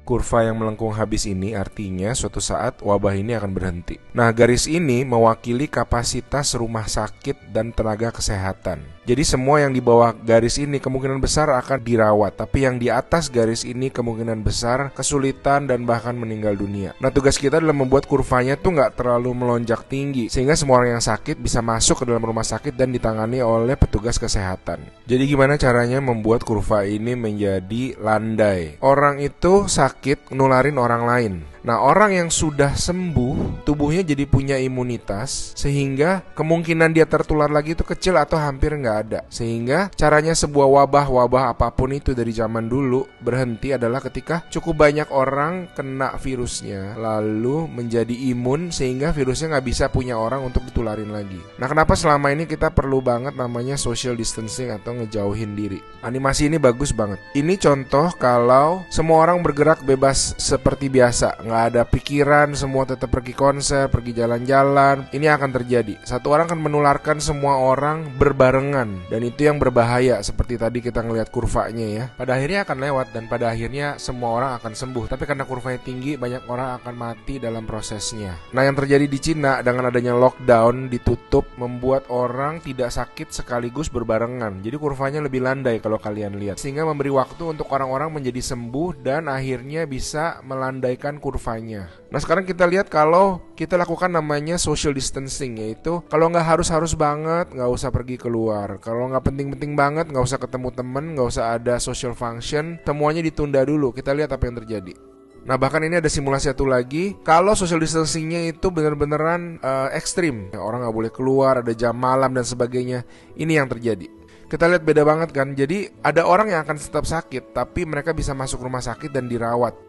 Kurva yang melengkung habis ini artinya suatu saat wabah ini akan berhenti. Nah, garis ini mewakili kapasitas rumah sakit dan tenaga kesehatan. Jadi semua yang di bawah garis ini kemungkinan besar akan dirawat, tapi yang di atas garis ini kemungkinan besar kesulitan dan bahkan meninggal dunia. Nah, tugas kita adalah membuat kurvanya tuh nggak terlalu melonjak tinggi, sehingga semua orang yang sakit bisa masuk ke dalam rumah sakit dan ditangani oleh petugas kesehatan. Jadi gimana caranya membuat kurva ini menjadi landai? Orang itu sakit nularin orang lain. Nah, orang yang sudah sembuh, tubuhnya jadi punya imunitas, sehingga kemungkinan dia tertular lagi itu kecil atau hampir nggak ada. Sehingga caranya sebuah wabah apapun itu dari zaman dulu berhenti adalah ketika cukup banyak orang kena virusnya, lalu menjadi imun sehingga virusnya nggak bisa punya orang untuk ditularin lagi. Nah, kenapa selama ini kita perlu banget namanya social distancing atau ngejauhin diri? Animasi ini bagus banget. Ini contoh kalau semua orang bergerak bebas seperti biasa, nggak ada pikiran, semua tetap pergi konser, pergi jalan-jalan. Ini akan terjadi. Satu orang akan menularkan semua orang berbarengan, dan itu yang berbahaya. Seperti tadi kita ngelihat kurvanya ya. Pada akhirnya akan lewat dan pada akhirnya semua orang akan sembuh. Tapi karena kurvanya tinggi, banyak orang akan mati dalam prosesnya. Nah, yang terjadi di Cina dengan adanya lockdown, ditutup, membuat orang tidak sakit sekaligus berbarengan. Jadi kurvanya lebih landai kalau kalian lihat, sehingga memberi waktu untuk orang-orang menjadi sembuh dan akhirnya bisa melandaikan kurva. Nah, sekarang kita lihat kalau kita lakukan namanya social distancing, yaitu kalau nggak harus banget nggak usah pergi keluar, kalau nggak penting-penting banget nggak usah ketemu temen, nggak usah ada social function, semuanya ditunda dulu. Kita lihat apa yang terjadi. Nah, bahkan ini ada simulasi satu lagi, kalau social distancingnya itu bener-beneran ekstrim, orang nggak boleh keluar, ada jam malam dan sebagainya. Ini yang terjadi. Kita lihat beda banget kan. Jadi ada orang yang akan tetap sakit, tapi mereka bisa masuk rumah sakit dan dirawat.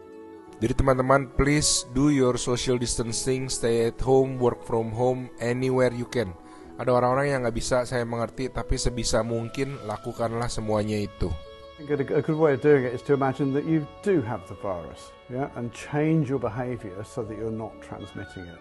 Jadi teman-teman, please do your social distancing, stay at home, work from home, anywhere you can. Ada orang-orang yang nggak bisa, saya mengerti, tapi sebisa mungkin lakukanlah semuanya itu. A good way of doing it is to imagine that you do have the virus, yeah, and change your behavior so that you're not transmitting it.